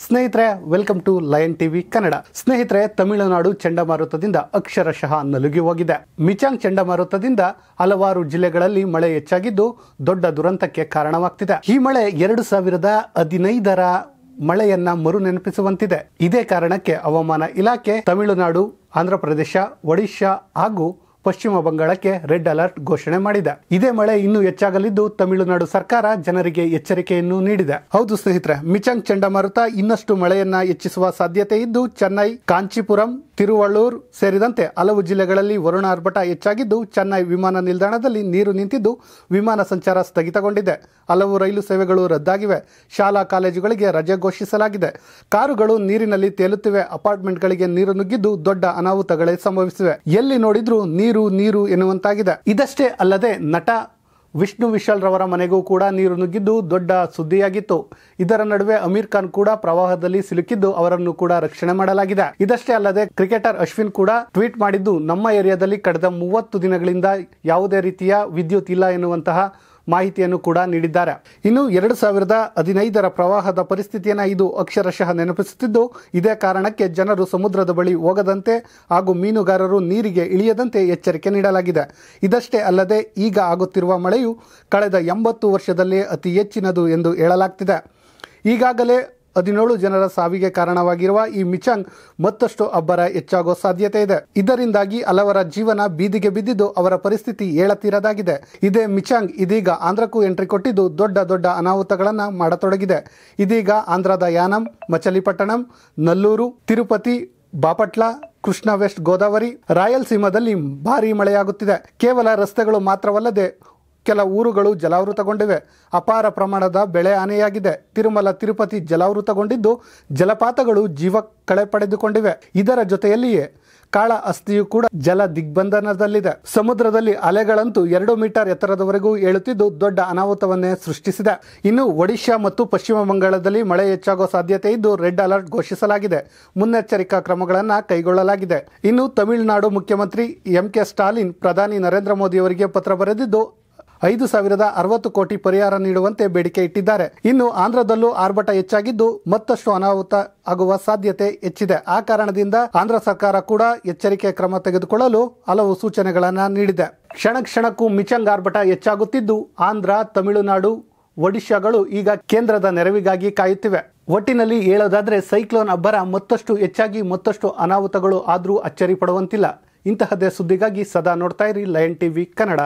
ಸ್ನೇಹಿತರೆ, welcome to lion TV Kannada. ಸ್ನೇಹಿತರೆ, ತಮಿಳುನಾಡು ಚಂಡಮಾರುತದಿಂದ ಅಕ್ಷರಶಃ ನಲುಗಿ ಹೋಗಿದೆ. ಮಿಚಾಂಗ್ ಚಂಡಮಾರುತದಿಂದ ಹಲವಾರು ಜಿಲ್ಲೆಗಳಲ್ಲಿ ಮಳೆ ಹೆಚ್ಚಾಗಿದ್ದು ದೊಡ್ಡ ದುರಂತಕ್ಕೆ ಕಾರಣವಾಗ್ತಿದೆ. ಈ ಮಳೆ 2015ರ ಮಳೆಯನ್ನ ಮರು ನೆನಪಿಸುವಂತಿದೆ. ಇದೇ ಕಾರಣಕ್ಕೆ ಹವಾಮಾನ ಇಲಾಖೆ ತಮಿಳುನಾಡು, ಆಂಧ್ರ ಪ್ರದೇಶ, ಒಡಿಶಾ ಹಾಗೂ ಪಶ್ಚಿಮ ಬಂಗಾಳಕ್ಕೆ ರೆಡ್ ಅಲರ್ಟ್ ಘೋಷಣೆ ಮಾಡಿದೆ. ಇದೇ ಮಳೆ ಇನ್ನೂ ಹೆಚ್ಚಾಗಲಿದ್ದು ತಮಿಳುನಾಡು ಸರ್ಕಾರ ಜನರಿಗೆ ಎಚ್ಚರಿಕೆಯನ್ನು ನೀಡಿದೆ. ಹೌದು ಸ್ನೇಹಿತರೆ, ಮಿಚಾಂಗ್ ಚಂಡಮಾರುತ ಇನ್ನಷ್ಟು ಮಳೆಯನ್ನ ಹೆಚ್ಚಿಸುವ ಸಾಧ್ಯತೆ ಇದ್ದು ಚೆನ್ನೈ, ಕಾಂಚೀಪುರಂ, ತಿರುವಳ್ಳೂರ್ ಸೇರಿದಂತೆ ಹಲವು ಜಿಲ್ಲೆಗಳಲ್ಲಿ ವರುಣ ಆರ್ಭಟ ಹೆಚ್ಚಾಗಿದ್ದು ಚೆನ್ನೈ ವಿಮಾನ ನಿಲ್ದಾಣದಲ್ಲಿ ನೀರು ನಿಂತಿದ್ದು ವಿಮಾನ ಸಂಚಾರ ಸ್ಥಗಿತಗೊಂಡಿದೆ. ಹಲವು ರೈಲು ಸೇವೆಗಳು ರದ್ದಾಗಿವೆ. ಶಾಲಾ ಕಾಲೇಜುಗಳಿಗೆ ರಜೆ ಘೋಷಿಸಲಾಗಿದೆ. ಕಾರುಗಳು ನೀರಿನಲ್ಲಿ ತೇಲುತ್ತಿವೆ. ಅಪಾರ್ಟ್ಮೆಂಟ್ಗಳಿಗೆ ನೀರು ನುಗ್ಗಿದ್ದು ದೊಡ್ಡ ಅನಾಹುತಗಳೇ ಸಂಭವಿಸಿವೆ. ಎಲ್ಲಿ ನೋಡಿದ್ರೂ ನೀರು ನೀರು ಎನ್ನುವಂತಾಗಿದೆ. ಇದಷ್ಟೇ ಅಲ್ಲದೆ ನಟ ವಿಷ್ಣು ವಿಶಾಲ್ ರವರ ಮನೆಗೂ ಕೂಡ ನೀರು ನುಗ್ಗಿದ್ದು ದೊಡ್ಡ ಸುದ್ದಿಯಾಗಿತ್ತು. ಇದರ ನಡುವೆ ಅಮೀರ್ ಖಾನ್ ಕೂಡ ಪ್ರವಾಹದಲ್ಲಿ ಸಿಲುಕಿದ್ದು ಅವರನ್ನು ಕೂಡ ರಕ್ಷಣೆ ಮಾಡಲಾಗಿದೆ. ಇದಷ್ಟೇ ಅಲ್ಲದೆ ಕ್ರಿಕೆಟರ್ ಅಶ್ವಿನ್ ಕೂಡ ಟ್ವೀಟ್ ಮಾಡಿದ್ದು, ನಮ್ಮ ಏರಿಯಾದಲ್ಲಿ ಕಳೆದ 30 ದಿನಗಳಿಂದ ಯಾವುದೇ ರೀತಿಯ ವಿದ್ಯುತ್ ಇಲ್ಲ ಎನ್ನುವಂತಹ ಮಾಹಿತಿಯನ್ನು ಕೂಡ ನೀಡಿದ್ದಾರೆ. ಇನ್ನು 2015ರ ಪ್ರವಾಹದ ಪರಿಸ್ಥಿತಿಯನ್ನು ಇದು ಅಕ್ಷರಶಃ ನೆನಪಿಸುತ್ತಿದ್ದು ಇದೇ ಕಾರಣಕ್ಕೆ ಜನರು ಸಮುದ್ರದ ಬಳಿ ಹೋಗದಂತೆ ಹಾಗೂ ಮೀನುಗಾರರು ನೀರಿಗೆ ಇಳಿಯದಂತೆ ಎಚ್ಚರಿಕೆ ನೀಡಲಾಗಿದೆ. ಇದಷ್ಟೇ ಅಲ್ಲದೆ ಈಗ ಆಗುತ್ತಿರುವ ಮಳೆಯು ಕಳೆದ 80 ವರ್ಷದಲ್ಲೇ ಅತಿ ಹೆಚ್ಚಿನದು ಎಂದು ಹೇಳಲಾಗ್ತಿದೆ. ಈಗಾಗಲೇ 17 ಜನರ ಸಾವಿಗೆ ಕಾರಣವಾಗಿರುವ ಈ ಮಿಚಾಂಗ್ ಮತ್ತಷ್ಟು ಅಬ್ಬರ ಹೆಚ್ಚಾಗುವ ಸಾಧ್ಯತೆ ಇದೆ. ಇದರಿಂದಾಗಿ ಹಲವರ ಜೀವನ ಬೀದಿಗೆ ಬಿದ್ದಿದ್ದು ಅವರ ಪರಿಸ್ಥಿತಿ ಹೇಳತೀರದಾಗಿದೆ. ಇದೇ ಮಿಚಾಂಗ್ ಇದೀಗ ಆಂಧ್ರಕ್ಕೂ ಎಂಟ್ರಿ ಕೊಟ್ಟಿದ್ದು ದೊಡ್ಡ ದೊಡ್ಡ ಅನಾಹುತಗಳನ್ನು ಮಾಡತೊಡಗಿದೆ. ಇದೀಗ ಆಂಧ್ರದ ಯಾನಂ, ಮಚಲಿಪಟ್ಟಣಂ, ನಲ್ಲೂರು, ತಿರುಪತಿ, ಬಾಪಟ್ಲ, ಕೃಷ್ಣ ವೆಸ್ಟ್ ಗೋದಾವರಿ, ರಾಯಲಸೀಮಾದಲ್ಲಿ ಭಾರೀ ಮಳೆಯಾಗುತ್ತಿದೆ. ಕೇವಲ ರಸ್ತೆಗಳು ಮಾತ್ರವಲ್ಲದೆ ಕೆಲ ಊರುಗಳು ಜಲಾವೃತಗೊಂಡಿವೆ. ಅಪಾರ ಪ್ರಮಾಣದ ಬೆಳೆ ಹಾನಿಯಾಗಿದೆ. ತಿರುಮಲ, ತಿರುಪತಿ ಜಲಾವೃತಗೊಂಡಿದ್ದು ಜಲಪಾತಗಳು ಜೀವ ಕಳೆ ಪಡೆದುಕೊಂಡಿವೆ. ಇದರ ಜೊತೆಯಲ್ಲಿಯೇ ಕಾಳ ಅಸ್ಥಿಯು ಕೂಡ ಜಲ ದಿಗ್ಬಂಧನದಲ್ಲಿದೆ. ಸಮುದ್ರದಲ್ಲಿ ಅಲೆಗಳಂತೂ 2 ಮೀಟರ್ ಎತ್ತರದವರೆಗೂ ಏಳುತ್ತಿದ್ದು ದೊಡ್ಡ ಅನಾಹುತವನ್ನೇ ಸೃಷ್ಟಿಸಿದೆ. ಇನ್ನು ಒಡಿಶಾ ಮತ್ತು ಪಶ್ಚಿಮ ಬಂಗಾಳದಲ್ಲಿ ಮಳೆ ಹೆಚ್ಚಾಗುವ ಸಾಧ್ಯತೆ ಇದ್ದು ರೆಡ್ ಅಲರ್ಟ್ ಘೋಷಿಸಲಾಗಿದೆ. ಮುನ್ನೆಚ್ಚರಿಕಾ ಕ್ರಮಗಳನ್ನು ಕೈಗೊಳ್ಳಲಾಗಿದೆ. ಇನ್ನು ತಮಿಳುನಾಡು ಮುಖ್ಯಮಂತ್ರಿ ಎಂ.ಕೆ. ಸ್ಟಾಲಿನ್ ಪ್ರಧಾನಿ ನರೇಂದ್ರ ಮೋದಿ ಅವರಿಗೆ ಪತ್ರ ಬರೆದಿದ್ದು 5,060 ಕೋಟಿ ಪರಿಹಾರ ನೀಡುವಂತೆ ಬೇಡಿಕೆ ಇಟ್ಟಿದ್ದಾರೆ. ಇನ್ನು ಆಂಧ್ರದಲ್ಲೂ ಆರ್ಭಟ ಹೆಚ್ಚಾಗಿದ್ದು ಮತ್ತಷ್ಟು ಅನಾಹುತ ಆಗುವ ಸಾಧ್ಯತೆ ಹೆಚ್ಚಿದೆ. ಆ ಕಾರಣದಿಂದ ಆಂಧ್ರ ಸರ್ಕಾರ ಕೂಡ ಎಚ್ಚರಿಕೆ ಕ್ರಮ ತೆಗೆದುಕೊಳ್ಳಲು ಹಲವು ಸೂಚನೆಗಳನ್ನು ನೀಡಿದೆ. ಕ್ಷಣಕ್ಕೂ ಮಿಚಾಂಗ್ ಆರ್ಭಟ ಹೆಚ್ಚಾಗುತ್ತಿದ್ದು ಆಂಧ್ರ, ತಮಿಳುನಾಡು, ಒಡಿಶಾಗಳು ಈಗ ಕೇಂದ್ರದ ನೆರವಿಗಾಗಿ ಕಾಯುತ್ತಿವೆ. ಒಟ್ಟಿನಲ್ಲಿ ಹೇಳೋದಾದ್ರೆ ಸೈಕ್ಲೋನ್ ಅಬ್ಬರ ಮತ್ತಷ್ಟು ಹೆಚ್ಚಾಗಿ ಮತ್ತಷ್ಟು ಅನಾಹುತಗಳು ಆದರೂ ಅಚ್ಚರಿ ಪಡುವಂತಿಲ್ಲ. ಇಂತಹದ್ದೇ ಸುದ್ದಿಗಾಗಿ ಸದಾ ನೋಡ್ತಾ ಇರಿ ಲಯನ್ ಟಿವಿ ಕನ್ನಡ.